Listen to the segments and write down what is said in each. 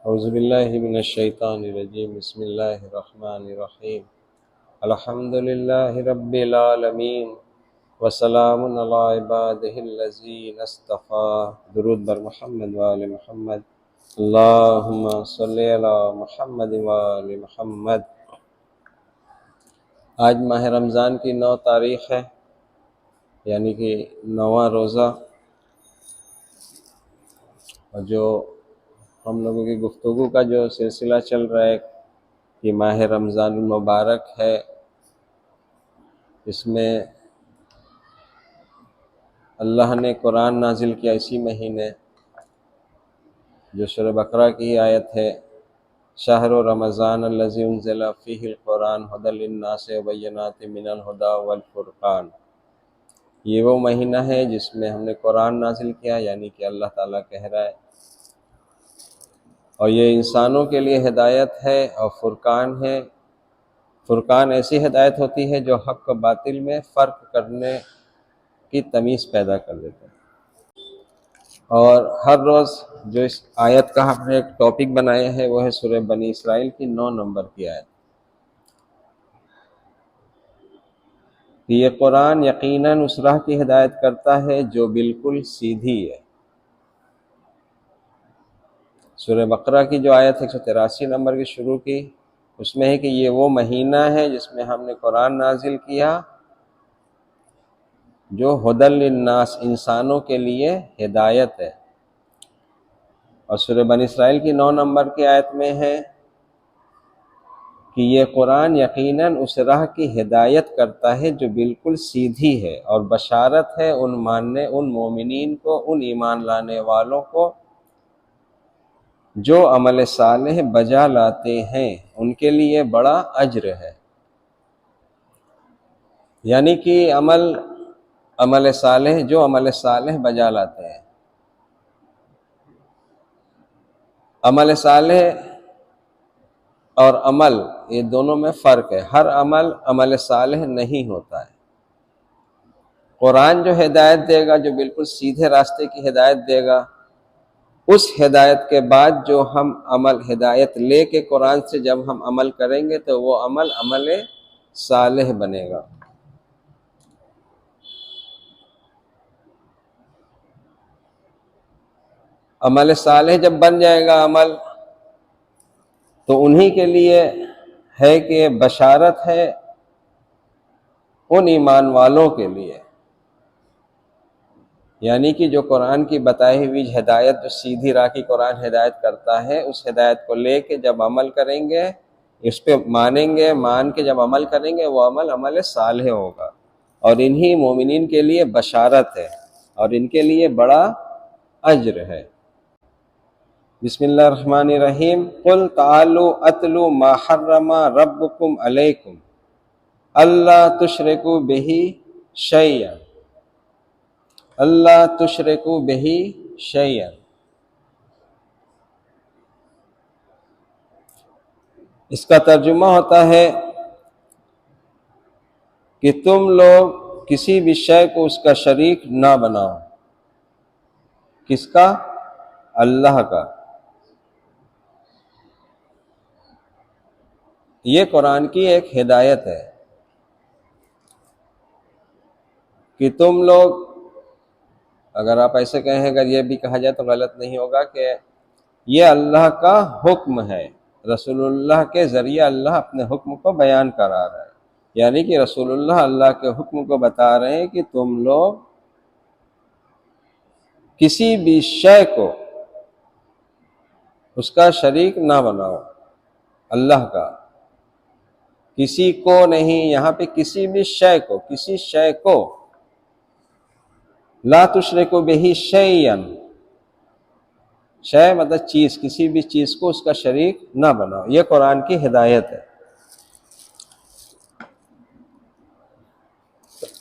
اعوذ باللہ من الشیطان الرجیم بسم اللہ الرحمن الرحیم الحمد للہ رب العالمین وسلام علی عبادہ الذین اصطفى، درود بر محمد و آل محمد، اللہم صلی علی محمد و آل محمد۔ آج ماہ رمضان کی 9 تاریخ ہے، یعنی کہ 9واں روزہ، اور جو ہم لوگوں کی گفتگو کا جو سلسلہ چل رہا ہے کہ ماہ رمضان المبارک ہے، اس میں اللہ نے قرآن نازل کیا اسی مہینے، جو سورہ بقرہ کی آیت ہے، شہر رمضان الذی انزل فیہ القرآن ھدی للناس وبینات من الھدی والفرقان۔ یہ وہ مہینہ ہے جس میں ہم نے قرآن نازل کیا، یعنی کہ اللہ تعالیٰ کہہ رہا ہے، اور یہ انسانوں کے لیے ہدایت ہے اور فرقان ہے۔ فرقان ایسی ہدایت ہوتی ہے جو حق و باطل میں فرق کرنے کی تمیز پیدا کر دیتا ہے۔ اور ہر روز جو اس آیت کا ہم نے ایک ٹاپک بنایا ہے وہ ہے سورہ بنی اسرائیل کی 9 نمبر کی آیت، کہ یہ قرآن یقیناً اس راہ کی ہدایت کرتا ہے جو بالکل سیدھی ہے۔ سورہ بقرہ کی جو آیت 183 نمبر کی شروع کی، اس میں ہے کہ یہ وہ مہینہ ہے جس میں ہم نے قرآن نازل کیا جو ھدی للناس، انسانوں کے لیے ہدایت ہے۔ اور سورہ بنی اسرائیل کی 9 نمبر کی آیت میں ہے کہ یہ قرآن یقیناً اس راہ کی ہدایت کرتا ہے جو بالکل سیدھی ہے، اور بشارت ہے ان مومنین کو، ان ایمان لانے والوں کو جو عمل صالح بجا لاتے ہیں، ان کے لیے بڑا اجر ہے۔ یعنی کہ عمل صالح، جو عمل صالح بجا لاتے ہیں۔ عمل صالح اور عمل، یہ دونوں میں فرق ہے۔ ہر عمل صالح نہیں ہوتا ہے۔ قرآن جو ہدایت دے گا، جو بالکل سیدھے راستے کی ہدایت دے گا، اس ہدایت کے بعد جو ہم ہدایت لے کے قرآن سے جب ہم عمل کریں گے تو وہ عمل صالح بنے گا۔ عمل صالح جب بن جائے گا عمل، تو انہی کے لیے ہے کہ بشارت ہے ان ایمان والوں کے لیے، یعنی کہ جو قرآن کی بتائی ہوئی ہدایت، جو سیدھی راہ کی قرآن ہدایت کرتا ہے، اس ہدایت کو لے کے جب عمل کریں گے، اس پہ مانیں گے، مان کے جب عمل کریں گے، وہ عمل صالح ہوگا، اور انہی مومنین کے لیے بشارت ہے اور ان کے لیے بڑا اجر ہے۔ بسم اللہ الرحمن الرحیم، قل تعالوا اتلوا ما حرم ربکم علیکم اللہ تشرکوا بہ شیئا، اللہ تشرکوا بہ شیئا۔ اس کا ترجمہ ہوتا ہے کہ تم لوگ کسی بھی شے کو اس کا شریک نہ بناؤ۔ کس کا؟ اللہ کا۔ یہ قرآن کی ایک ہدایت ہے کہ تم لوگ، اگر آپ ایسے کہیں، اگر یہ بھی کہا جائے تو غلط نہیں ہوگا کہ یہ اللہ کا حکم ہے، رسول اللہ کے ذریعے اللہ اپنے حکم کو بیان کرا رہا ہے، یعنی کہ رسول اللہ اللہ کے حکم کو بتا رہے ہیں کہ تم لوگ کسی بھی شے کو اس کا شریک نہ بناؤ، اللہ کا، کسی کو نہیں، یہاں پہ کسی بھی شے کو، کسی شے کو، لا تشرکوا بہ شیئا، شے مطلب چیز، کسی بھی چیز کو اس کا شریک نہ بناؤ، یہ قرآن کی ہدایت ہے۔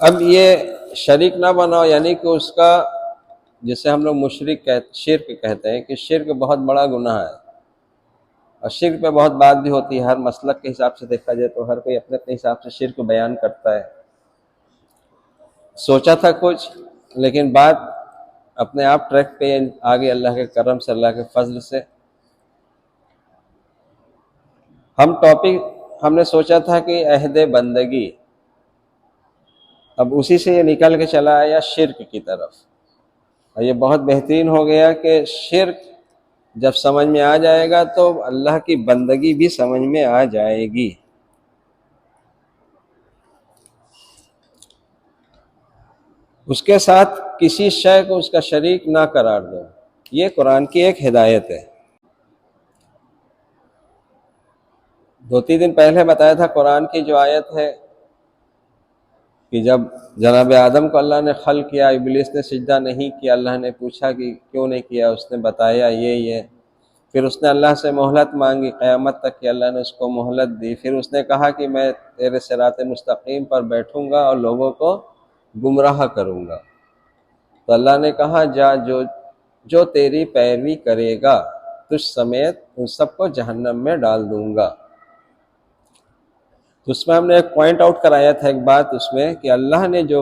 اب یہ شریک نہ بناؤ یعنی کہ اس کا، جسے ہم لوگ شرک کہتے ہیں، کہ شرک بہت بڑا گناہ ہے، اور شرک پہ بہت بات بھی ہوتی ہے۔ ہر مسلک کے حساب سے دیکھا جائے تو ہر کوئی اپنے اپنے حساب سے شرک بیان کرتا ہے۔ سوچا تھا کچھ، لیکن بات اپنے آپ ٹریک پہ آگے اللہ کے کرم سے، اللہ کے فضل سے ہم نے سوچا تھا کہ عہد بندگی، اب اسی سے یہ نکل کے چلا آیا شرک کی طرف، اور یہ بہت بہترین ہو گیا کہ شرک جب سمجھ میں آ جائے گا تو اللہ کی بندگی بھی سمجھ میں آ جائے گی۔ اس کے ساتھ کسی شے کو اس کا شریک نہ قرار دو، یہ قرآن کی ایک ہدایت ہے۔ 2-3 دن پہلے بتایا تھا قرآن کی جو آیت ہے کہ جب جناب آدم کو اللہ نے خلق کیا، ابلیس نے سجدہ نہیں کیا، اللہ نے پوچھا کہ کیوں نہیں کیا، اس نے بتایا یہ پھر اس نے اللہ سے مہلت مانگی قیامت تک کہ اللہ نے اس کو مہلت دی، پھر اس نے کہا کہ میں تیرے صراط مستقیم پر بیٹھوں گا اور لوگوں کو گمراہ کروں گا، تو اللہ نے کہا جا جو تیری پیروی کرے گا تجھ سمیت ان سب کو جہنم میں ڈال دوں گا۔ تو اس میں ہم نے ایک پوائنٹ آؤٹ کرایا تھا، ایک بات اس میں کہ اللہ نے جو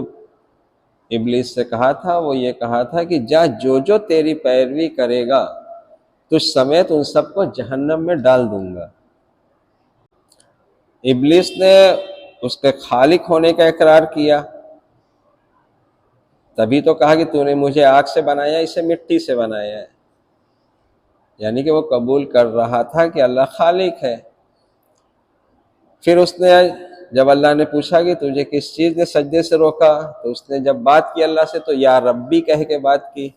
ابلیس سے کہا تھا وہ یہ کہا تھا کہ جو تیری پیروی کرے گا تجھ سمیت ان سب کو جہنم میں ڈال دوں گا۔ ابلیس نے اس کے خالق ہونے کا اقرار کیا، تبھی تو کہا کہ تو نے مجھے آگ سے بنایا، اسے مٹی سے بنایا ہے، یعنی کہ وہ قبول کر رہا تھا کہ اللہ خالق ہے۔ پھر اس نے جب اللہ نے پوچھا کہ تجھے کس چیز نے سجدے سے روکا، تو اس نے جب بات کی اللہ سے تو یا ربی کہہ کے بات کی،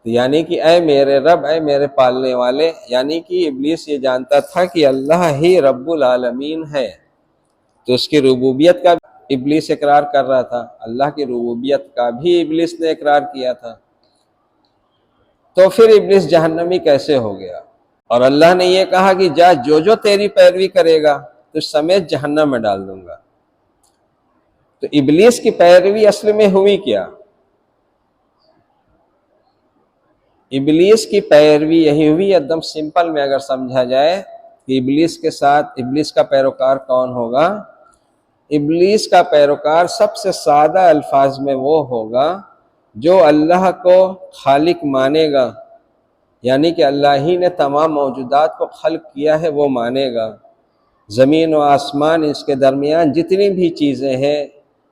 یعنی کہ اے میرے رب، اے میرے پالنے والے، یعنی کہ ابلیس یہ جانتا تھا کہ اللہ ہی رب العالمین ہے، تو اس کی ربوبیت کا ابلیس اقرار کر رہا تھا، اللہ کی ربوبیت کا بھی ابلیس نے اقرار کیا تھا، تو پھر ابلیس جہنمی کیسے ہو گیا؟ اور اللہ نے یہ کہا کہ جو تیری پیروی کرے گا تو سمیت جہنم میں ڈال دوں گا۔ تو ابلیس کی پیروی اصل میں ہوئی کیا؟ ابلیس کی پیروی یہی ہوئی، ایک دم سمپل میں اگر سمجھا جائے کہ ابلیس کے ساتھ ابلیس کا پیروکار کون ہوگا؟ ابلیس کا پیروکار سب سے سادہ الفاظ میں وہ ہوگا جو اللہ کو خالق مانے گا، یعنی کہ اللہ ہی نے تمام موجودات کو خلق کیا ہے وہ مانے گا، زمین و آسمان اس کے درمیان جتنی بھی چیزیں ہیں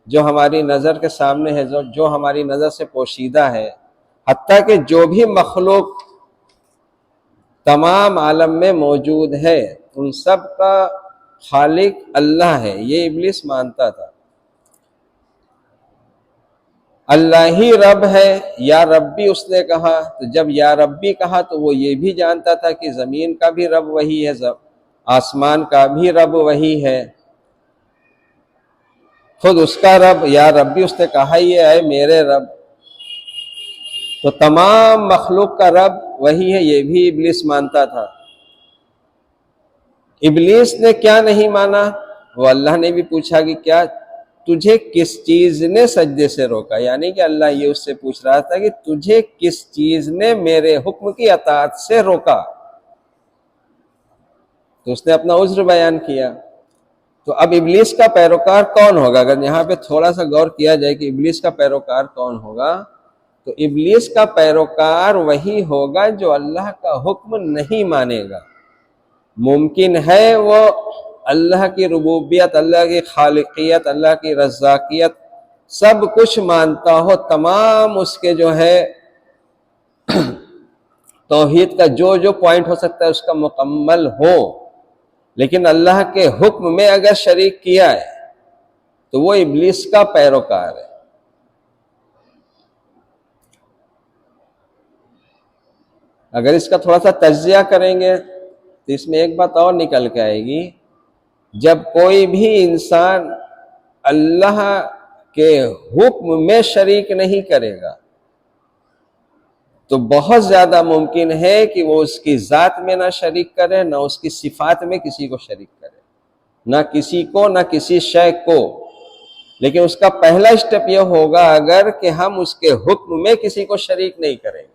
جو ہماری نظر کے سامنے ہے، جو ہماری نظر سے پوشیدہ ہے، حتیٰ کہ جو بھی مخلوق تمام عالم میں موجود ہے ان سب کا خالق اللہ ہے، یہ ابلیس مانتا تھا۔ اللہ ہی رب ہے، یا ربی اس نے کہا، تو جب یا ربی کہا تو وہ یہ بھی جانتا تھا کہ زمین کا بھی رب وہی ہے، آسمان کا بھی رب وہی ہے، خود اس کا رب یا ربی اس نے کہا یہ ہے میرے رب، تو تمام مخلوق کا رب وہی ہے، یہ بھی ابلیس مانتا تھا۔ ابلیس نے کیا نہیں مانا؟ وہ اللہ نے بھی پوچھا کہ کیا تجھے کس چیز نے سجدے سے روکا، یعنی کہ اللہ یہ اس سے پوچھ رہا تھا کہ تجھے کس چیز نے میرے حکم کی اطاعت سے روکا؟ تو اس نے اپنا عذر بیان کیا۔ تو اب ابلیس کا پیروکار کون ہوگا؟ اگر یہاں پہ تھوڑا سا غور کیا جائے کہ ابلیس کا پیروکار کون ہوگا، تو ابلیس کا پیروکار وہی ہوگا جو اللہ کا حکم نہیں مانے گا۔ ممکن ہے وہ اللہ کی ربوبیت، اللہ کی خالقیت، اللہ کی رزاقیت سب کچھ مانتا ہو، تمام اس کے جو ہے توحید کا جو پوائنٹ ہو سکتا ہے اس کا مکمل ہو، لیکن اللہ کے حکم میں اگر شریک کیا ہے تو وہ ابلیس کا پیروکار ہے۔ اگر اس کا تھوڑا سا تجزیہ کریں گے تو اس میں ایک بات اور نکل کے آئے گی، جب کوئی بھی انسان اللہ کے حکم میں شریک نہیں کرے گا تو بہت زیادہ ممکن ہے کہ وہ اس کی ذات میں نہ شریک کرے، نہ اس کی صفات میں کسی کو شریک کرے، نہ کسی کو، نہ کسی شے کو، لیکن اس کا پہلا اسٹیپ یہ ہوگا اگر کہ ہم اس کے حکم میں کسی کو شریک نہیں کریں گے،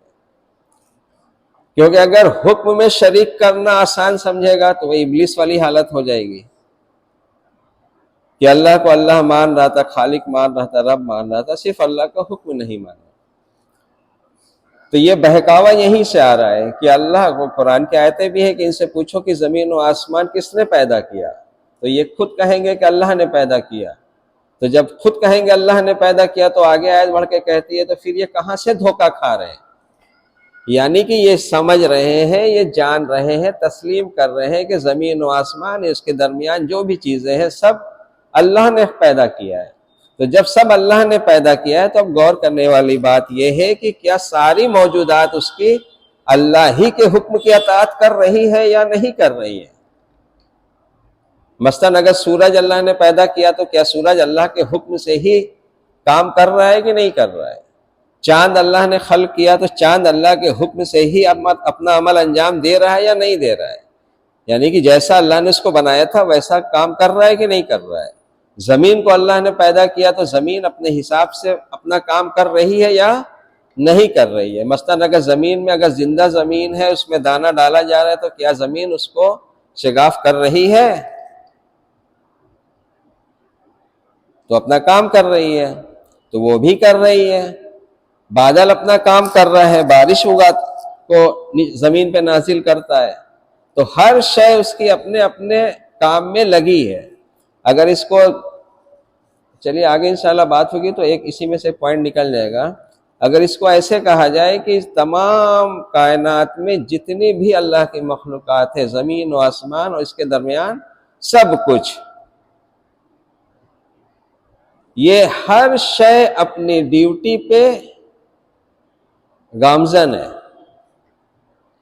کیونکہ اگر حکم میں شریک کرنا آسان سمجھے گا تو وہ ابلیس والی حالت ہو جائے گی کہ اللہ کو اللہ مان رہا تھا، خالق مان رہا تھا، رب مان رہا تھا، صرف اللہ کا حکم نہیں مانا۔ تو یہ بہکاوا یہیں سے آ رہا ہے کہ اللہ کو قرآن کی آیتیں بھی ہے کہ ان سے پوچھو کہ زمین و آسمان کس نے پیدا کیا، تو یہ خود کہیں گے کہ اللہ نے پیدا کیا۔ تو جب خود کہیں گے اللہ نے پیدا کیا تو آگے آیت بڑھ کے کہتی ہے تو پھر یہ کہاں سے دھوکہ کھا رہے ہیں؟ یعنی کہ یہ سمجھ رہے ہیں، یہ جان رہے ہیں، تسلیم کر رہے ہیں کہ زمین و آسمان اس کے درمیان جو بھی چیزیں ہیں سب اللہ نے پیدا کیا ہے۔ تو جب سب اللہ نے پیدا کیا ہے تو اب غور کرنے والی بات یہ ہے کہ کیا ساری موجودات اس کی اللہ ہی کے حکم کی اطاعت کر رہی ہے یا نہیں کر رہی ہے؟ مثلاً اگر سورج اللہ نے پیدا کیا تو کیا سورج اللہ کے حکم سے ہی کام کر رہا ہے کہ نہیں کر رہا ہے؟ چاند اللہ نے خلق کیا تو چاند اللہ کے حکم سے ہی اپنا عمل انجام دے رہا ہے یا نہیں دے رہا ہے؟ یعنی کہ جیسا اللہ نے اس کو بنایا تھا ویسا کام کر رہا ہے کہ نہیں کر رہا ہے؟ زمین کو اللہ نے پیدا کیا تو زمین اپنے حساب سے اپنا کام کر رہی ہے یا نہیں کر رہی ہے؟ مثلاً اگر زمین میں اگر زندہ زمین ہے اس میں دانہ ڈالا جا رہا ہے تو کیا زمین اس کو شگاف کر رہی ہے؟ تو اپنا کام کر رہی ہے، تو وہ بھی کر رہی ہے۔ بادل اپنا کام کر رہا ہے، بارش کو زمین پہ نازل کرتا ہے، تو ہر شے اس کی اپنے اپنے کام میں لگی ہے۔ اگر اس کو چلیے آگے انشاءاللہ بات ہوگی تو ایک اسی میں سے پوائنٹ نکل جائے گا۔ اگر اس کو ایسے کہا جائے کہ تمام کائنات میں جتنی بھی اللہ کی مخلوقات ہے، زمین و آسمان اور اس کے درمیان سب کچھ، یہ ہر شے اپنی ڈیوٹی پہ گامزن ہے،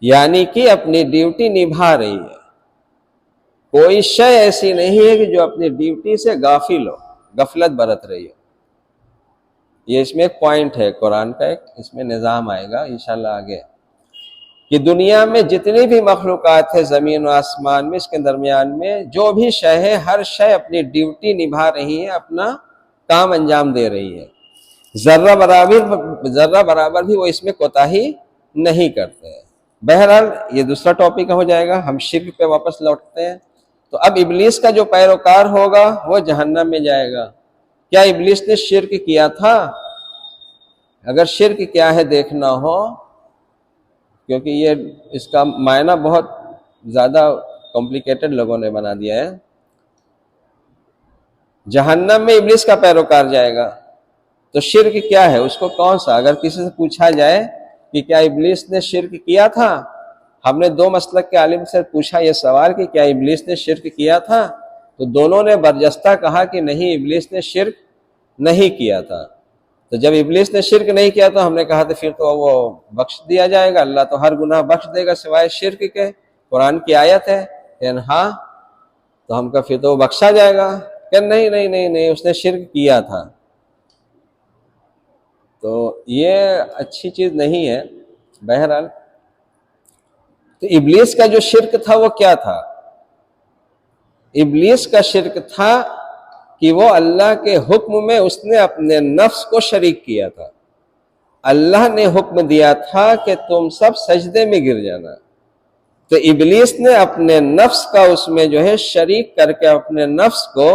یعنی کہ اپنی ڈیوٹی نبھا رہی ہے۔ کوئی شے ایسی نہیں ہے کہ جو اپنی ڈیوٹی سے غافل ہو، غفلت برت رہی ہو۔ یہ اس میں ایک پوائنٹ ہے قرآن کا، ایک اس میں نظام آئے گا انشاءاللہ آگے، کہ دنیا میں جتنی بھی مخلوقات ہے زمین و آسمان میں، اس کے درمیان میں جو بھی شے ہے، ہر شے اپنی ڈیوٹی نبھا رہی ہے، اپنا کام انجام دے رہی ہے۔ ذرہ برابر بھی وہ اس میں کوتاہی نہیں کرتے ہیں۔ بہرحال یہ دوسرا ٹاپک ہو جائے گا، ہم شرک پہ واپس لوٹتے ہیں۔ تو اب ابلیس کا جو پیروکار ہوگا وہ جہنم میں جائے گا۔ کیا ابلیس نے شرک کیا تھا؟ اگر شرک کیا ہے دیکھنا ہو، کیونکہ یہ اس کا معنی بہت زیادہ کمپلیکیٹڈ لوگوں نے بنا دیا ہے۔ جہنم میں ابلیس کا پیروکار جائے گا، تو شرک کیا ہے اس کو کون سا؟ اگر کسی سے پوچھا جائے کہ کیا ابلیس نے شرک کیا تھا، ہم نے دو مسلک کے عالم سے پوچھا یہ سوال کہ کیا ابلیس نے شرک کیا تھا، تو دونوں نے برجستہ کہا کہ نہیں، ابلیس نے شرک نہیں کیا تھا۔ تو جب ابلیس نے شرک نہیں کیا تو ہم نے کہا تو پھر تو وہ بخش دیا جائے گا، اللہ تو ہر گناہ بخش دے گا سوائے شرک کے، قرآن کی آیت ہے ہاں، تو ہم کا پھر تو وہ بخشا جائے گا کہ نہیں اس نے شرک کیا تھا۔ تو یہ اچھی چیز نہیں ہے۔ بہرحال تو ابلیس کا جو شرک تھا وہ کیا تھا؟ ابلیس کا شرک تھا کہ وہ اللہ کے حکم میں اس نے اپنے نفس کو شریک کیا تھا۔ اللہ نے حکم دیا تھا کہ تم سب سجدے میں گر جانا، تو ابلیس نے اپنے نفس کا اس میں جو ہے شریک کر کے اپنے نفس کو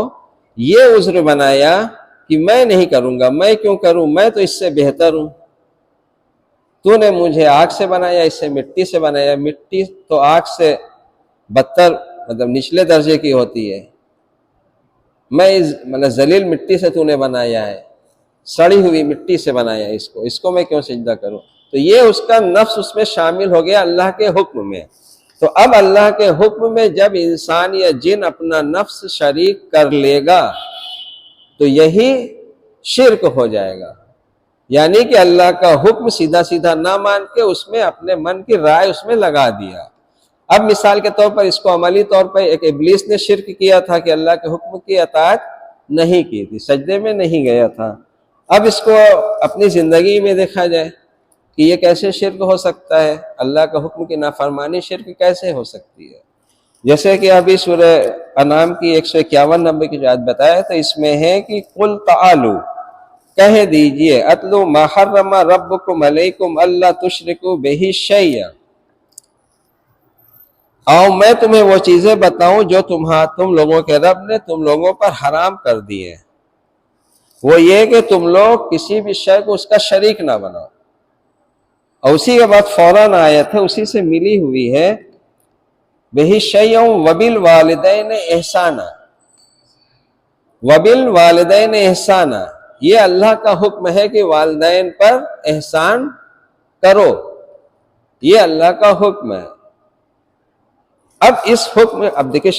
یہ عذر بنایا کہ میں نہیں کروں گا، میں کیوں کروں، میں تو اس سے بہتر ہوں، تو نے مجھے آگ سے بنایا، اس سے مٹی سے بنایا، مٹی تو آگ سے بدتر مطلب نچلے درجے کی ہوتی ہے، میں ذلیل مٹی سے تو نے بنایا ہے، سڑی ہوئی مٹی سے بنایا اس کو میں کیوں سجدہ کروں؟ تو یہ اس کا نفس اس میں شامل ہو گیا اللہ کے حکم میں۔ تو اب اللہ کے حکم میں جب انسان یا جن اپنا نفس شریک کر لے گا تو یہی شرک ہو جائے گا، یعنی کہ اللہ کا حکم سیدھا سیدھا نہ مان کے اس میں اپنے من کی رائے اس میں لگا دیا۔ اب مثال کے طور پر اس کو عملی طور پر ایک ابلیس نے شرک کیا تھا کہ اللہ کے حکم کی اطاعت نہیں کی تھی، سجدے میں نہیں گیا تھا۔ اب اس کو اپنی زندگی میں دیکھا جائے کہ یہ کیسے شرک ہو سکتا ہے، اللہ کا حکم کی نافرمانی شرک کیسے ہو سکتی ہے؟ جیسے کہ ابھی سورہ انعام کی 151 نمبر کی جو آیت بتایا تو اس میں ہے کہ قل تعالوا، کہہ دیجئے، اتلو ما حرم ربکم علیکم اللہ تشرکوا بہ شیئا، آؤ میں تمہیں وہ چیزیں بتاؤں جو تم لوگوں کے رب نے تم لوگوں پر حرام کر دی ہے، وہ یہ کہ تم لوگ کسی بھی شے کو اس کا شریک نہ بناؤ، اور اسی کے بعد فوراً آیت ہے اسی سے ملی ہوئی ہے، بہی شیء وبالوالدین احسانا، وبالوالدین احسانا، یہ اللہ کا حکم ہے کہ والدین پر احسان کرو، یہ اللہ کا حکم ہے۔ اب اس حکم، اب دیکھیں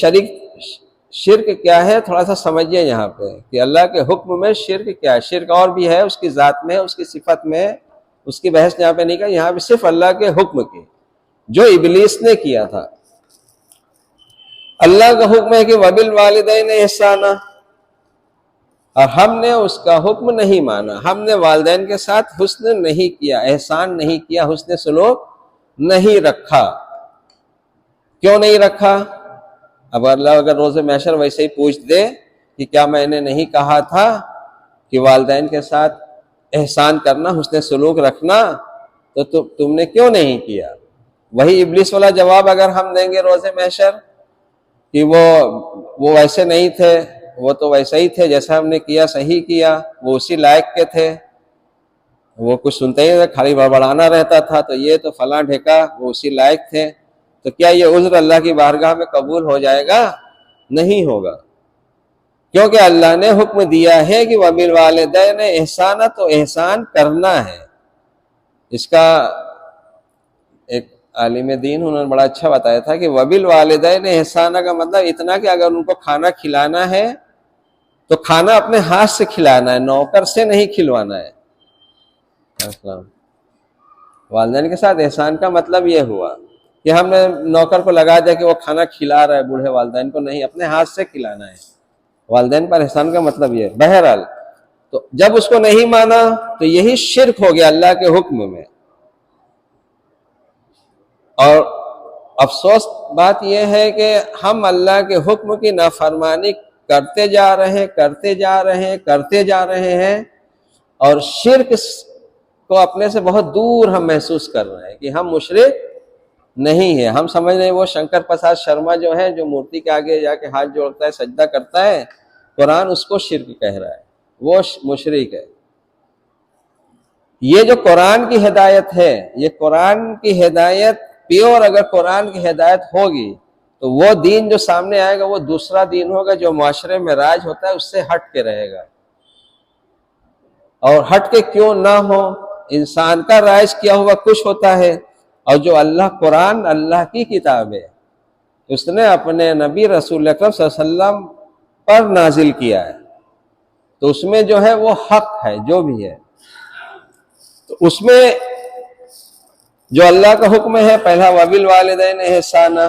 شرک کیا ہے، تھوڑا سا سمجھیے یہاں پہ کہ اللہ کے حکم میں شرک کیا ہے۔ شرک اور بھی ہے، اس کی ذات میں، اس کی صفت میں، اس کی بحث یہاں پہ نہیں کہا، یہاں پہ صرف اللہ کے حکم کی، جو ابلیس نے کیا تھا۔ اللہ کا حکم ہے کہ وبالوالدین احسانا، اور ہم نے اس کا حکم نہیں مانا، ہم نے والدین کے ساتھ حسن نہیں کیا، احسان نہیں کیا، حسن سلوک نہیں رکھا۔ کیوں نہیں رکھا؟ اب اللہ اگر روز محشر ویسے ہی پوچھ دے کہ کیا میں نے نہیں کہا تھا کہ والدین کے ساتھ احسان کرنا، حسن سلوک رکھنا، تو تم نے کیوں نہیں کیا؟ وہی ابلیس والا جواب اگر ہم دیں گے روز محشر کہ وہ ویسے نہیں تھے، وہ تو ویسے ہی تھے جیسا ہم نے کیا، صحیح کیا، وہ اسی لائق کے تھے، وہ کچھ سنتے ہی نہیں، خالی بڑبڑانا رہتا تھا، تو یہ تو فلاں ڈھیکا، وہ اسی لائق تھے، تو کیا یہ عذر اللہ کی بارگاہ میں قبول ہو جائے گا؟ نہیں ہوگا، کیونکہ اللہ نے حکم دیا ہے کہ وبالوالدین احسانا، تو احسان کرنا ہے۔ اس کا ایک عالم دین انہوں نے بڑا اچھا بتایا تھا کہ وبالوالدین احسانا کا مطلب اتنا کہ اگر ان کو کھانا کھلانا ہے تو کھانا اپنے ہاتھ سے کھلانا ہے، نوکر سے نہیں کھلوانا ہے۔ والدین کے ساتھ احسان کا مطلب یہ ہوا کہ ہم نے نوکر کو لگا دیا کہ وہ کھانا کھلا رہا ہے بوڑھے والدین کو، نہیں، اپنے ہاتھ سے کھلانا ہے۔ والدین پر احسان کا مطلب یہ ہے۔ بہرحال تو جب اس کو نہیں مانا تو یہی شرک ہو گیا اللہ کے حکم میں۔ اور افسوس بات یہ ہے کہ ہم اللہ کے حکم کی نافرمانی کرتے جا رہے ہیں، اور شرک کو اپنے سے بہت دور ہم محسوس کر رہے ہیں کہ ہم مشرک نہیں ہیں۔ ہم سمجھ رہے ہیں وہ شنکر پرساد شرما جو ہے، جو مورتی کے آگے جا کے ہاتھ جوڑتا ہے، سجدہ کرتا ہے، قرآن اس کو شرک کہہ رہا ہے، وہ مشرک ہے۔ یہ جو قرآن کی ہدایت ہے، یہ قرآن کی ہدایت پیور، اگر قرآن کی ہدایت ہوگی تو وہ دین جو سامنے آئے گا وہ دوسرا دین ہوگا، جو معاشرے میں راج ہوتا ہے اس سے ہٹ کے رہے گا۔ اور ہٹ کے کیوں نہ ہو، انسان کا رائج کیا ہوا کچھ ہوتا ہے، اور جو قرآن اللہ کی کتاب ہے، اس نے اپنے نبی رسول اکرم صلی اللہ علیہ وسلم پر نازل کیا ہے، تو اس میں جو ہے وہ حق ہے، جو بھی ہے، تو اس میں جو اللہ کا حکم ہے، پہلا وبالوالدین احسانا،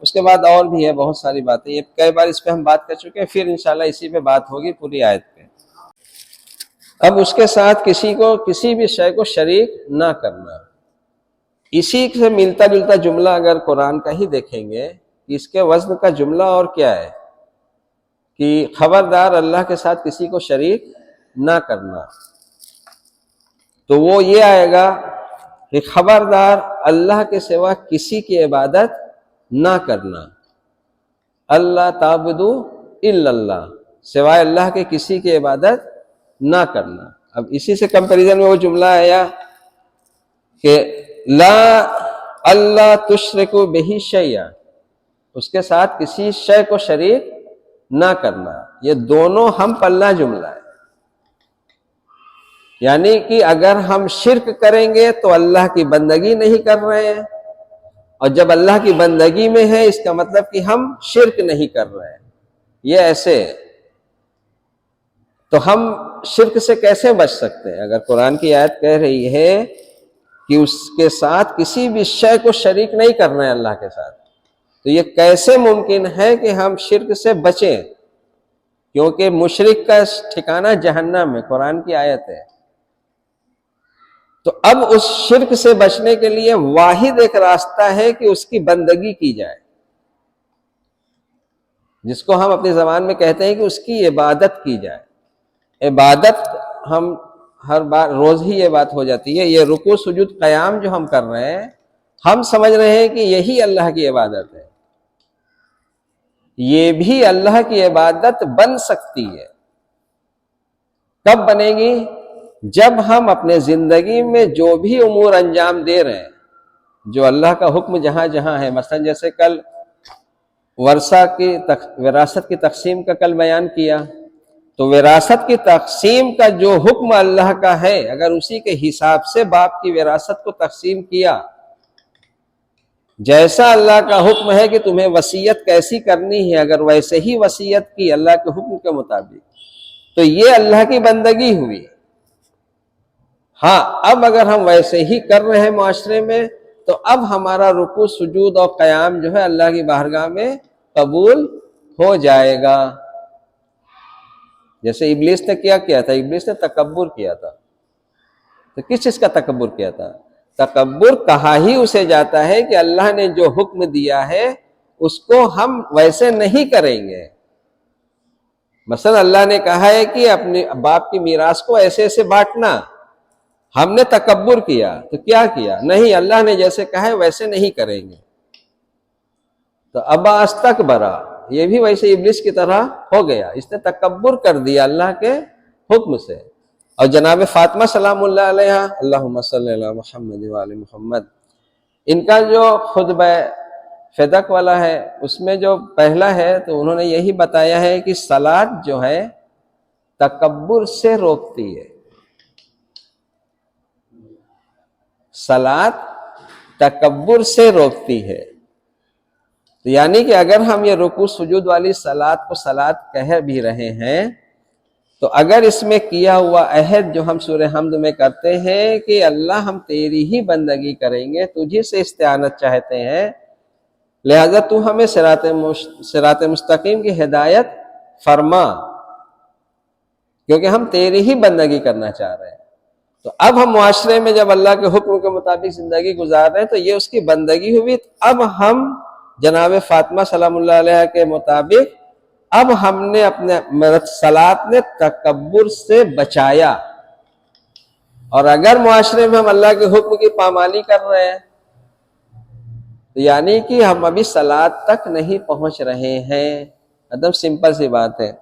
اس کے بعد اور بھی ہے بہت ساری باتیں، یہ کئی بار اس پہ ہم بات کر چکے ہیں، پھر انشاءاللہ اسی پہ بات ہوگی پوری آیت پہ۔ اب اس کے ساتھ کسی بھی شے کو شریک نہ کرنا۔ اسی سے ملتا جلتا جملہ اگر قرآن کا ہی دیکھیں گے، اس کے وزن کا جملہ اور کیا ہے کہ خبردار اللہ کے ساتھ کسی کو شریک نہ کرنا، تو وہ یہ آئے گا کہ خبردار اللہ کے سوا کسی کی عبادت نہ کرنا، اللہ تعبدوا الا اللہ، سوائے اللہ کے کسی کی عبادت نہ کرنا۔ اب اسی سے کمپیریزن میں وہ جملہ آیا کہ لا اللہ تشرکوا بہ شیئا، اس کے ساتھ کسی شے کو شریک نہ کرنا، یہ دونوں ہم پلہ جملہ ہے، یعنی کہ اگر ہم شرک کریں گے تو اللہ کی بندگی نہیں کر رہے ہیں، اور جب اللہ کی بندگی میں ہے اس کا مطلب کہ ہم شرک نہیں کر رہے ہیں، یہ ایسے ہے۔ تو ہم شرک سے کیسے بچ سکتے ہیں؟ اگر قرآن کی آیت کہہ رہی ہے کہ اس کے ساتھ کسی بھی شے کو شریک نہیں کرنا ہے اللہ کے ساتھ، تو یہ کیسے ممکن ہے کہ ہم شرک سے بچیں؟ کیونکہ مشرک کا ٹھکانہ جہنم ہے، قرآن کی آیت ہے۔ تو اب اس شرک سے بچنے کے لیے واحد ایک راستہ ہے کہ اس کی بندگی کی جائے، جس کو ہم اپنی زبان میں کہتے ہیں کہ اس کی عبادت کی جائے۔ عبادت ہم ہر بار روز ہی یہ بات ہو جاتی ہے، یہ رکوع سجود قیام جو ہم کر رہے ہیں، ہم سمجھ رہے ہیں کہ یہی اللہ کی عبادت ہے، یہ بھی اللہ کی عبادت بن سکتی ہے۔ کب بنے گی؟ جب ہم اپنے زندگی میں جو بھی امور انجام دے رہے ہیں، جو اللہ کا حکم جہاں جہاں ہے، مثلا جیسے کل وراثت کی تقسیم کا کل بیان کیا، تو وراثت کی تقسیم کا جو حکم اللہ کا ہے، اگر اسی کے حساب سے باپ کی وراثت کو تقسیم کیا، جیسا اللہ کا حکم ہے کہ تمہیں وصیت کیسی کرنی ہے، اگر ویسے ہی وصیت کی اللہ کے حکم کے مطابق، تو یہ اللہ کی بندگی ہوئی۔ ہاں، اب اگر ہم ویسے ہی کر رہے ہیں معاشرے میں، تو اب ہمارا رکوع سجود اور قیام جو ہے اللہ کی بارگاہ میں قبول ہو جائے گا۔ جیسے ابلیس نے کیا تھا، ابلیس نے تکبر کیا تھا، تو کس چیز کا تکبر کیا تھا؟ تکبر کہا ہی اسے جاتا ہے کہ اللہ نے جو حکم دیا ہے اس کو ہم ویسے نہیں کریں گے۔ مثلا اللہ نے کہا ہے کہ اپنے باپ کی میراث کو ایسے ایسے بانٹنا، ہم نے تکبر کیا تو کیا کیا؟ نہیں، اللہ نے جیسے کہا ہے ویسے نہیں کریں گے، تو ابا استکبرا، یہ بھی ویسے ابلیس کی طرح ہو گیا، اس نے تکبر کر دیا اللہ کے حکم سے۔ اور جناب فاطمہ سلام اللہ علیہا، اللہم صلی علی محمد وعلی محمد، ان کا جو خطبہ فدق والا ہے اس میں جو پہلا ہے، تو انہوں نے یہی بتایا ہے کہ صلاۃ جو ہے تکبر سے روکتی ہے، صلاۃ تکبر سے روکتی ہے۔ یعنی کہ اگر ہم یہ رکوع سجود والی صلاۃ کو صلاۃ کہہ بھی رہے ہیں، تو اگر اس میں کیا ہوا عہد جو ہم سورہ حمد میں کرتے ہیں کہ اللہ ہم تیری ہی بندگی کریں گے، تجھی سے استعانت چاہتے ہیں، لہذا تو ہمیں صراط مستقیم کی ہدایت فرما، کیونکہ ہم تیری ہی بندگی کرنا چاہ رہے ہیں۔ تو اب ہم معاشرے میں جب اللہ کے حکم کے مطابق زندگی گزار رہے ہیں تو یہ اس کی بندگی ہوئی۔ اب ہم جناب فاطمہ سلام اللہ علیہ کے مطابق اب ہم نے اپنے صلاۃ نے تکبر سے بچایا، اور اگر معاشرے میں ہم اللہ کے حکم کی پامالی کر رہے ہیں تو یعنی کہ ہم ابھی صلاۃ تک نہیں پہنچ رہے ہیں۔ ایک دم سمپل سی بات ہے۔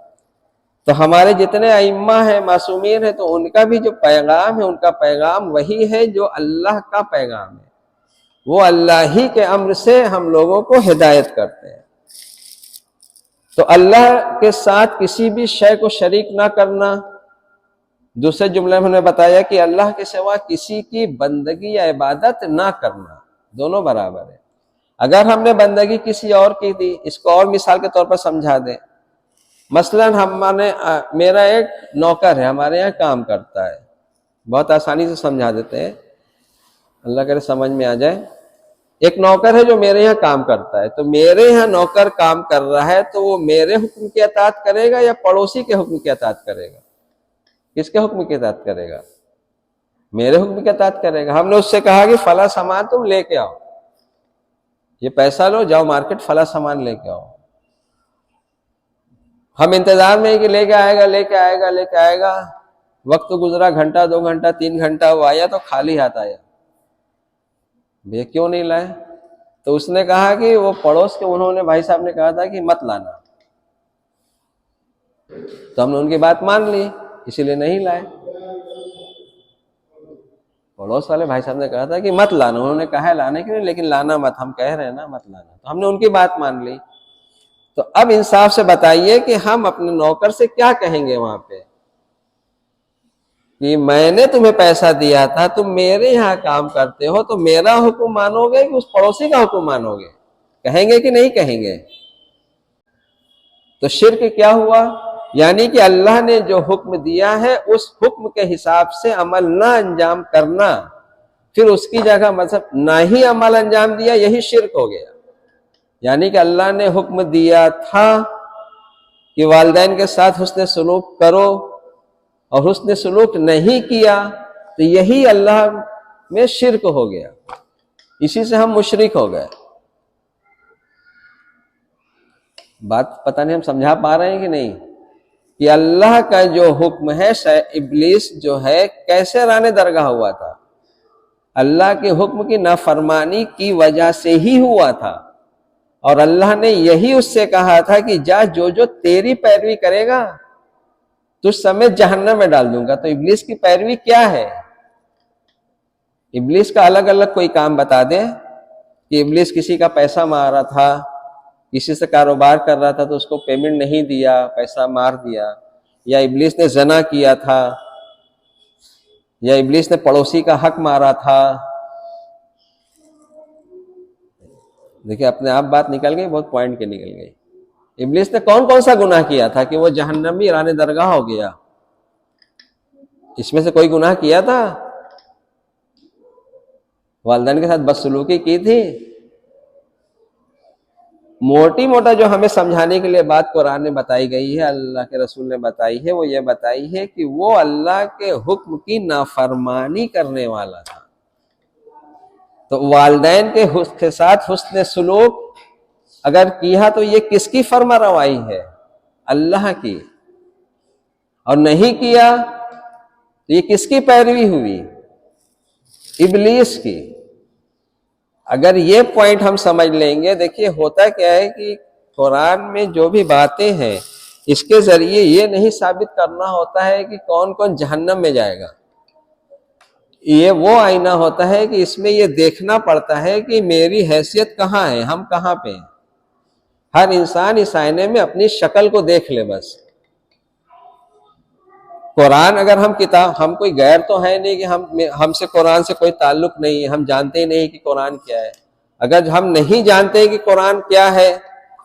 تو ہمارے جتنے ائمہ ہیں، معصومین ہیں، تو ان کا بھی جو پیغام ہے، ان کا پیغام وہی ہے جو اللہ کا پیغام ہے، وہ اللہ ہی کے امر سے ہم لوگوں کو ہدایت کرتے ہیں۔ تو اللہ کے ساتھ کسی بھی شے کو شریک نہ کرنا، دوسرے جملے میں نے بتایا کہ اللہ کے سوا کسی کی بندگی یا عبادت نہ کرنا، دونوں برابر ہے۔ اگر ہم نے بندگی کسی اور کی تھی، اس کو اور مثال کے طور پر سمجھا دیں، مثلا میرا ایک نوکر ہے، ہمارے یہاں کام کرتا ہے، بہت آسانی سے سمجھا دیتے ہیں، اللہ کرے سمجھ میں آ جائے۔ ایک نوکر ہے جو میرے یہاں کام کرتا ہے، تو میرے یہاں نوکر کام کر رہا ہے تو وہ میرے حکم کی اطاعت کرے گا یا پڑوسی کے حکم کی اطاعت کرے گا؟ کس کے حکم کی اطاعت کرے گا؟ میرے حکم کی اطاعت کرے گا۔ ہم نے اس سے کہا کہ فلاں سامان تم لے کے آؤ، یہ پیسہ لو، جاؤ مارکیٹ فلاں سامان لے کے آؤ۔ ہم انتظار میں کہ لے کے آئے گا، وقت گزرا، گھنٹہ 2 گھنٹہ 3 گھنٹہ، وہ آیا تو خالی ہاتھ آیا، یہ کیوں نہیں لائے؟ تو اس نے کہا کہ وہ پڑوس کے انہوں نے بھائی صاحب نے کہا تھا کہ مت لانا، تو ہم نے ان کی بات مان لی، اسی لیے نہیں لائے۔ پڑوس والے بھائی صاحب نے کہا تھا کہ مت لانا، انہوں نے کہا ہے لانے کے لیے، لیکن لانا مت، ہم کہہ رہے ہیں نا مت لانا، تو ہم نے ان کی بات مان لی۔ تو اب انصاف سے بتائیے کہ ہم اپنے نوکر سے کیا کہیں گے وہاں پہ کہ میں نے تمہیں پیسہ دیا تھا، تم میرے یہاں کام کرتے ہو، تو میرا حکم مانو گے کہ اس پڑوسی کا حکم مانو گے؟ کہیں گے کہ نہیں کہیں گے؟ تو شرک کیا ہوا؟ یعنی کہ اللہ نے جو حکم دیا ہے اس حکم کے حساب سے عمل نہ انجام کرنا، پھر اس کی جگہ مطلب نہ ہی عمل انجام دیا، یہی شرک ہو گیا۔ یعنی کہ اللہ نے حکم دیا تھا کہ والدین کے ساتھ حسن سلوک کرو، اور حسن سلوک نہیں کیا، تو یہی اللہ میں شرک ہو گیا، اسی سے ہم مشرک ہو گئے۔ بات پتہ نہیں ہم سمجھا پا رہے ہیں کہ نہیں، کہ اللہ کا جو حکم ہے، ابلیس جو ہے کیسے رانے درگاہ ہوا تھا؟ اللہ کے حکم کی نافرمانی کی وجہ سے ہی ہوا تھا، اور اللہ نے یہی اس سے کہا تھا کہ جا جو تیری پیروی کرے گا تجھ سمیت جہنم میں ڈال دوں گا۔ تو ابلیس کی پیروی کیا ہے؟ ابلیس کا الگ الگ کوئی کام بتا دے کہ ابلیس کسی کا پیسہ مارا تھا، کسی سے کاروبار کر رہا تھا تو اس کو پیمنٹ نہیں دیا، پیسہ مار دیا، یا ابلیس نے زنا کیا تھا، یا ابلیس نے پڑوسی کا حق مارا تھا۔ دیکھیں اپنے آپ بات نکل گئی، بہت پوائنٹ کے نکل گئی۔ ابلیس نے کون کون سا گناہ کیا تھا کہ وہ جہنمی ایران درگاہ ہو گیا؟ اس میں سے کوئی گناہ کیا تھا؟ والدین کے ساتھ بدسلوکی کی تھی؟ موٹی موٹا جو ہمیں سمجھانے کے لیے بات قرآن میں بتائی گئی ہے، اللہ کے رسول نے بتائی ہے، وہ یہ بتائی ہے کہ وہ اللہ کے حکم کی نافرمانی کرنے والا تھا۔ تو والدین کے ساتھ حسن سلوک اگر کیا تو یہ کس کی فرما روائی ہے؟ اللہ کی۔ اور نہیں کیا تو یہ کس کی پیروی ہوئی؟ ابلیس کی۔ اگر یہ پوائنٹ ہم سمجھ لیں گے، دیکھیے ہوتا کیا ہے کہ قرآن میں جو بھی باتیں ہیں اس کے ذریعے یہ نہیں ثابت کرنا ہوتا ہے کہ کون کون جہنم میں جائے گا، یہ وہ آئینہ ہوتا ہے کہ اس میں یہ دیکھنا پڑتا ہے کہ میری حیثیت کہاں ہے، ہم کہاں پہ ہیں۔ ہر انسان اس آئینے میں اپنی شکل کو دیکھ لے بس۔ قرآن اگر ہم کوئی غیر تو ہے نہیں کہ ہم سے قرآن سے کوئی تعلق نہیں ہے، ہم جانتے ہی نہیں کہ قرآن کیا ہے۔ اگر ہم نہیں جانتے کہ قرآن کیا ہے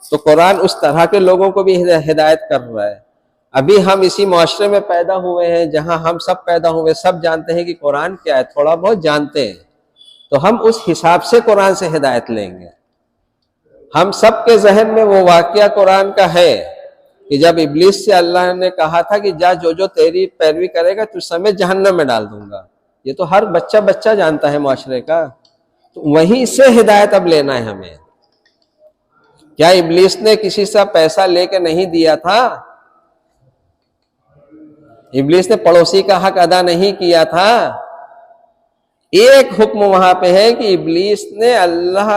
تو قرآن اس طرح کے لوگوں کو بھی ہدایت کر رہا ہے۔ ابھی ہم اسی معاشرے میں پیدا ہوئے ہیں جہاں ہم سب پیدا ہوئے، سب جانتے ہیں کہ قرآن کیا ہے، تھوڑا بہت جانتے ہیں، تو ہم اس حساب سے قرآن سے ہدایت لیں گے۔ ہم سب کے ذہن میں وہ واقعہ قرآن کا ہے کہ جب ابلیس سے اللہ نے کہا تھا کہ جا جو تیری پیروی کرے گا تجھ سمیت جہنم میں ڈال دوں گا، یہ تو ہر بچہ جانتا ہے معاشرے کا۔ تو وہیں سے ہدایت اب لینا ہے ہمیں۔ کیا ابلیس نے کسی سے پیسہ لے کے نہیں دیا تھا؟ ابلیس نے پڑوسی کا حق ادا نہیں کیا تھا؟ ایک حکم وہاں پہ ہے کہ ابلیس نے اللہ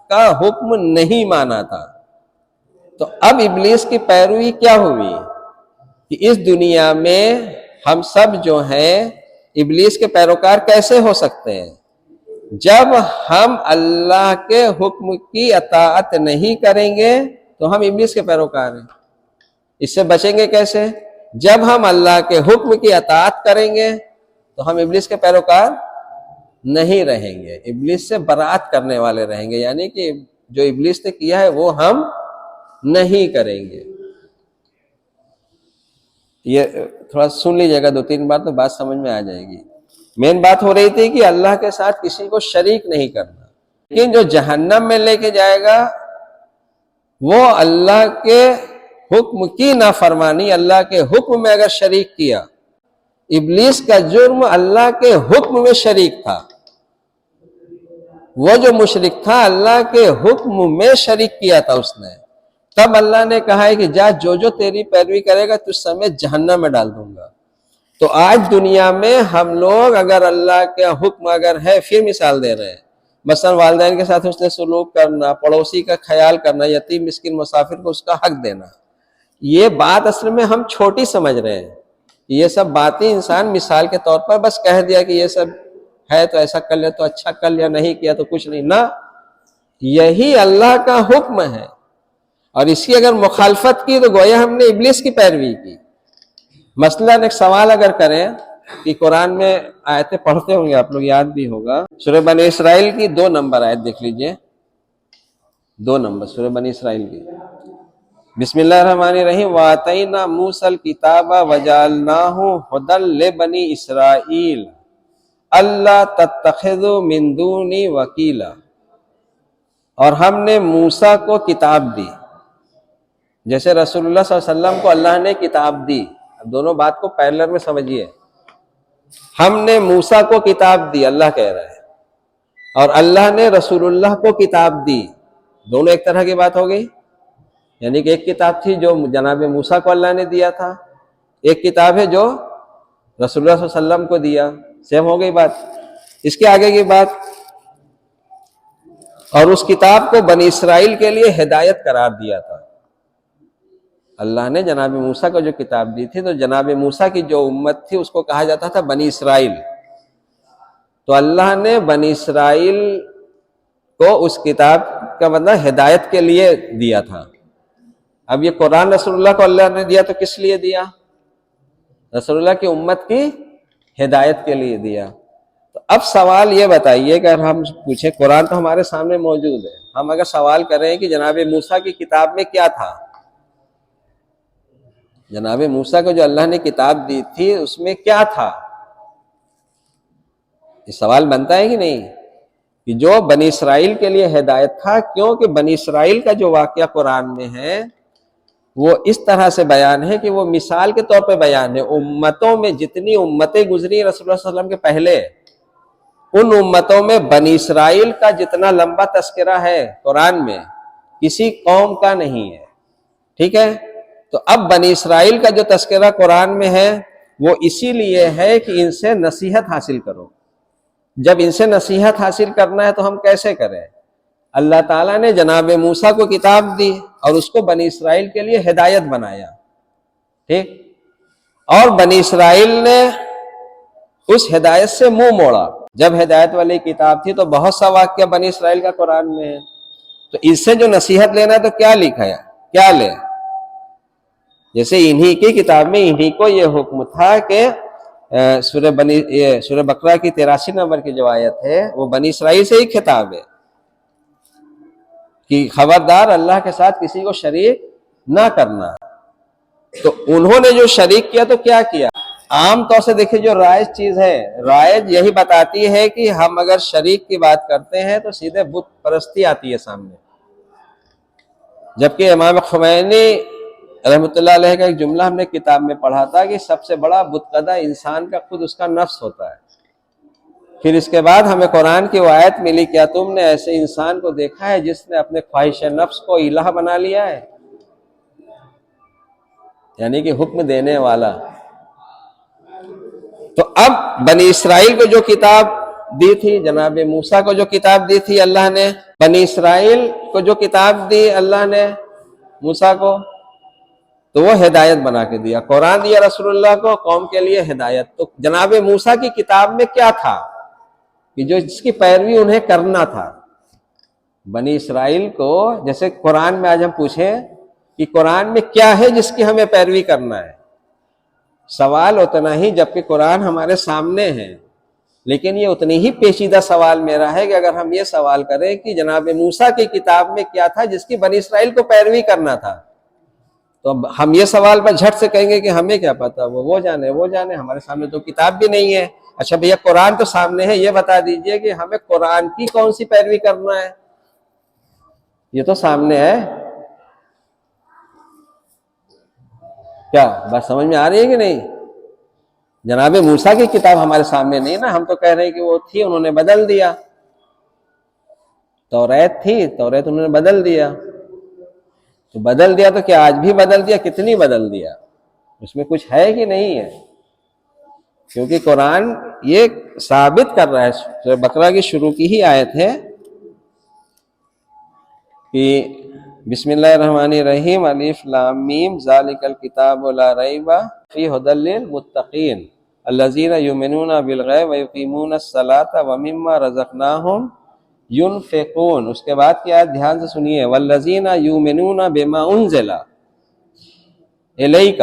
کا حکم نہیں مانا تھا۔ تو اب ابلیس کی پیروی کیا ہوئی کہ اس دنیا میں ہم سب جو ہیں ابلیس کے پیروکار کیسے ہو سکتے ہیں؟ جب ہم اللہ کے حکم کی اطاعت نہیں کریں گے تو ہم ابلیس کے پیروکار ہیں۔ اس سے بچیں گے کیسے؟ جب ہم اللہ کے حکم کی اطاعت کریں گے تو ہم ابلیس کے پیروکار نہیں رہیں گے، ابلیس سے برات کرنے والے رہیں گے، یعنی کہ جو ابلیس نے کیا ہے وہ ہم نہیں کریں گے۔ یہ تھوڑا سن لیجیے گا 2-3 بار تو بات سمجھ میں آ جائے گی۔ مین بات ہو رہی تھی کہ اللہ کے ساتھ کسی کو شریک نہیں کرنا، لیکن جو جہنم میں لے کے جائے گا وہ اللہ کے حکم کی نافرمانی، اللہ کے حکم میں اگر شریک کیا۔ ابلیس کا جرم اللہ کے حکم میں شریک تھا، وہ جو مشرک تھا اللہ کے حکم میں شریک کیا تھا اس نے، تب اللہ نے کہا ہے کہ جا جو تیری پیروی کرے گا تجھ سمیت جہنم میں ڈال دوں گا۔ تو آج دنیا میں ہم لوگ اگر اللہ کا حکم اگر ہے، پھر مثال دے رہے ہیں، مثلا والدین کے ساتھ حسن سلوک کرنا، پڑوسی کا خیال کرنا، یتیم مسکین مسافر کو اس کا حق دینا، یہ بات اصل میں ہم چھوٹی سمجھ رہے ہیں۔ یہ سب باتیں انسان مثال کے طور پر بس کہہ دیا کہ یہ سب ہے تو ایسا کر لیا تو اچھا کر لیا، نہیں کیا تو کچھ نہیں، نہ، یہی اللہ کا حکم ہے، اور اس کی اگر مخالفت کی تو گویا ہم نے ابلیس کی پیروی کی۔ مثلاً ایک سوال اگر کریں کہ قرآن میں آیتیں پڑھتے ہوں گے آپ لوگ، یاد بھی ہوگا، سورہ بنی اسرائیل کی 2 نمبر آیت دیکھ لیجئے، 2 نمبر سورہ بنی اسرائیل کی۔ بسم اللہ الرحمن الرحیم۔ وَآتَيْنَا مُوسَى الْكِتَابَ وَجَعَلْنَاهُ هُدًى لِبَنِي إِسْرَائِيلَ أَلَّا تَتَّخِذُوا مِن دُونِي وَكِيلًا، اور ہم نے موسیٰ کو کتاب دی، جیسے رسول اللہ صلی اللہ علیہ وسلم کو اللہ نے کتاب دی۔ اب دونوں بات کو پیرلر میں سمجھیے، ہم نے موسیٰ کو کتاب دی، اللہ کہہ رہا ہے، اور اللہ نے رسول اللہ کو کتاب دی، دونوں ایک طرح کی بات ہو گئی۔ یعنی کہ ایک کتاب تھی جو جناب موسیٰ کو اللہ نے دیا تھا، ایک کتاب ہے جو رسول اللہ صلی اللہ علیہ وسلم کو دیا، سیم ہو گئی بات۔ اس کے آگے کی بات، اور اس کتاب کو بنی اسرائیل کے لیے ہدایت قرار دیا تھا۔ اللہ نے جناب موسیٰ کو جو کتاب دی تھی، تو جناب موسیٰ کی جو امت تھی اس کو کہا جاتا تھا بنی اسرائیل. تو اللہ نے بنی اسرائیل کو اس کتاب کا مطلب ہدایت کے لیے دیا تھا. اب یہ قرآن رسول اللہ کو اللہ نے دیا تو کس لیے دیا؟ رسول اللہ کی امت کی ہدایت کے لیے دیا. تو اب سوال یہ بتائیے کہ اگر ہم پوچھیں، قرآن تو ہمارے سامنے موجود ہے، ہم اگر سوال کریں کہ جناب موسیٰ کی کتاب میں کیا تھا، جناب موسیٰ کو جو اللہ نے کتاب دی تھی اس میں کیا تھا، یہ سوال بنتا ہے کہ نہیں؟ کہ جو بنی اسرائیل کے لیے ہدایت تھا، کیونکہ بنی اسرائیل کا جو واقعہ قرآن میں ہے وہ اس طرح سے بیان ہے کہ وہ مثال کے طور پہ بیان ہے. امتوں میں جتنی امتیں گزری رسول اللہ صلی اللہ علیہ وسلم کے پہلے، ان امتوں میں بنی اسرائیل کا جتنا لمبا تذکرہ ہے قرآن میں کسی قوم کا نہیں ہے. ٹھیک ہے؟ تو اب بنی اسرائیل کا جو تذکرہ قرآن میں ہے وہ اسی لیے ہے کہ ان سے نصیحت حاصل کرو. جب ان سے نصیحت حاصل کرنا ہے تو ہم کیسے کریں؟ اللہ تعالیٰ نے جناب موسیٰ کو کتاب دی اور اس کو بنی اسرائیل کے لیے ہدایت بنایا. ٹھیک؟ اور بنی اسرائیل نے اس ہدایت سے منہ موڑا. جب ہدایت والی کتاب تھی تو بہت سا واقعہ بنی اسرائیل کا قرآن میں ہے، تو اس سے جو نصیحت لینا ہے تو کیا لکھا ہے، کیا لے؟ جیسے انہی کی کتاب میں انہی کو یہ حکم تھا کہ سورہ بقرہ کی 83 نمبر کی جو آیت ہے وہ بنی اسرائیل سے ہی خطاب ہے کہ خبردار اللہ کے ساتھ کسی کو شریک نہ کرنا. تو انہوں نے جو شریک کیا تو کیا کیا؟ عام طور سے دیکھیں جو رائج چیز ہے، رائج یہی بتاتی ہے کہ ہم اگر شریک کی بات کرتے ہیں تو سیدھے بت پرستی آتی ہے سامنے. جبکہ امام خمینی رحمۃ اللہ علیہ کا ایک جملہ ہم نے کتاب میں پڑھا تھا کہ سب سے بڑا بت قدہ انسان کا خود اس کا نفس ہوتا ہے. پھر اس کے بعد ہمیں قرآن کی وہ آیت ملی، کیا تم نے ایسے انسان کو دیکھا ہے جس نے اپنے خواہش نفس کو الہ بنا لیا ہے؟ یعنی کہ حکم دینے والا. تو اب بنی اسرائیل کو جو کتاب دی تھی، جناب موسیٰ کو جو کتاب دی تھی اللہ نے، بنی اسرائیل کو جو کتاب دی اللہ نے موسیٰ کو، تو وہ ہدایت بنا کے دیا. قرآن دیا رسول اللہ کو قوم کے لیے ہدایت. تو جناب موسیٰ کی کتاب میں کیا تھا کہ جو جس کی پیروی انہیں کرنا تھا؟ بنی اسرائیل کو، جیسے قرآن میں آج ہم پوچھیں کہ قرآن میں کیا ہے جس کی ہمیں پیروی کرنا ہے، سوال اتنا ہی، جبکہ قرآن ہمارے سامنے ہے، لیکن یہ اتنی ہی پیچیدہ سوال میرا ہے کہ اگر ہم یہ سوال کریں کہ جناب موسیٰ کی کتاب میں کیا تھا جس کی بنی اسرائیل کو پیروی کرنا تھا، تو اب ہم یہ سوال پر جھٹ سے کہیں گے کہ ہمیں کیا پتا، وہ جانے، ہمارے سامنے تو کتاب بھی نہیں ہے. اچھا بھیا قرآن تو سامنے ہے، یہ بتا دیجئے کہ ہمیں قرآن کی کون سی پیروی کرنا ہے؟ یہ تو سامنے ہے. کیا بات سمجھ میں آ رہی ہے کہ نہیں؟ جناب موسیٰ کی کتاب ہمارے سامنے نہیں نا، ہم تو کہہ رہے ہیں کہ وہ تھی، انہوں نے بدل دیا. توریت تھی، توریت انہوں نے بدل دیا. تو بدل دیا تو کیا آج بھی بدل دیا؟ کتنی بدل دیا؟ اس میں کچھ ہے کہ نہیں ہے؟ کیونکہ قرآن یہ ثابت کر رہا ہے. سورہ بقرہ کی شروع کی ہی آیت ہے کہ بسم اللہ الرحمن الرحیم الف لام میم ذالک الکتاب لا ریب فیہ ھدی للمتقین الذین یؤمنون بالغیب ویقیمون الصلاۃ ومما رزقناہم ينفقون. اس کے بعد کی آیت دھیان سے سنیے، والذین یؤمنون بما انزل الیک،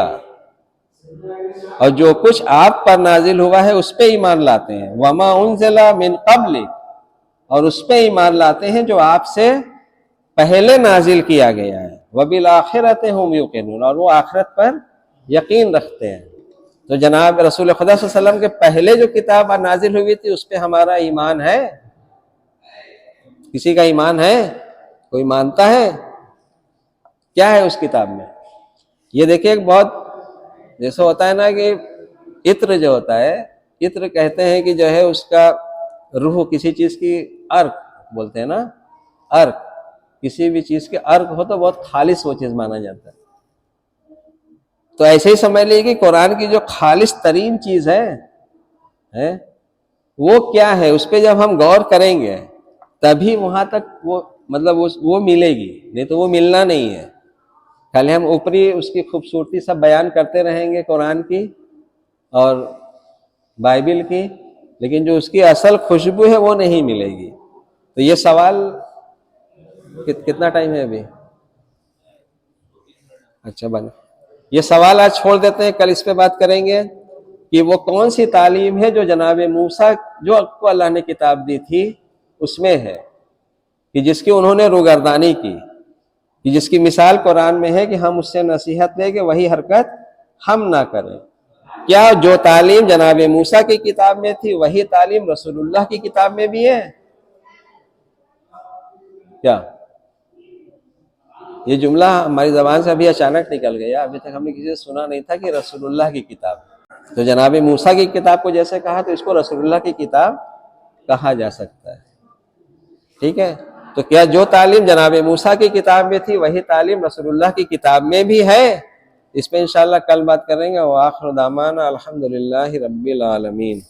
اور جو کچھ آپ پر نازل ہوا ہے اس پہ ایمان لاتے ہیں، وما انزل من قبل، اور اس پہ ایمان لاتے ہیں جو آپ سے پہلے نازل کیا گیا ہے، وبالآخرۃ هم یوقنون، اور وہ آخرت پر یقین رکھتے ہیں. تو جناب رسول خدا صلی اللہ علیہ وسلم کے پہلے جو کتاب نازل ہوئی تھی اس پہ ہمارا ایمان ہے؟ کسی کا ایمان ہے؟ کوئی مانتا ہے؟ کیا ہے اس کتاب میں؟ یہ دیکھیں ایک بہت جیسے ہوتا ہے نا کہ عطر جو ہوتا ہے، عطر کہتے ہیں کہ جو ہے اس کا روح کسی چیز کی عرق بولتے ہیں نا، عرق، کسی بھی چیز کے عرق ہو تو بہت خالص وہ چیز مانا جاتا ہے. تو ایسے ہی سمجھ لیجیے کہ قرآن کی جو خالص ترین چیز ہے وہ کیا ہے، اس پہ جب ہم غور کریں گے تبھی وہاں تک وہ مطلب وہ ملے گی، نہیں تو وہ ملنا نہیں ہے. خالی ہم اوپری اس کی خوبصورتی سب بیان کرتے رہیں گے قرآن کی اور بائبل کی، لیکن جو اس کی اصل خوشبو ہے وہ نہیں ملے گی۔ تو یہ سوال کتنا ٹائم ہے ابھی؟ اچھا بند، یہ سوال آج چھوڑ دیتے ہیں، کل اس پہ بات کریں گے کہ وہ کون سی تعلیم ہے جو جناب موسیٰ جو کو اللہ نے کتاب دی تھی اس میں ہے، کہ جس کی انہوں نے روگردانی کی، کہ جس کی مثال قرآن میں ہے کہ ہم اس سے نصیحت لیں کہ وہی حرکت ہم نہ کریں۔ کیا جو تعلیم جناب موسیٰ کی کتاب میں تھی وہی تعلیم رسول اللہ کی کتاب میں بھی ہے؟ کیا یہ جملہ ہماری زبان سے ابھی اچانک نکل گیا؟ ابھی تک ہم نے کسی سے سنا نہیں تھا کہ رسول اللہ کی کتاب، تو جناب موسیٰ کی کتاب کو جیسے کہا تو اس کو رسول اللہ کی کتاب کہا جا سکتا ہے، ٹھیک ہے؟ تو کیا جو تعلیم جناب موسیٰ کی کتاب میں تھی وہی تعلیم رسول اللہ کی کتاب میں بھی ہے؟ اس پہ انشاءاللہ کل بات کریں گے۔ وآخر دعوانا الحمدللہ رب العالمین۔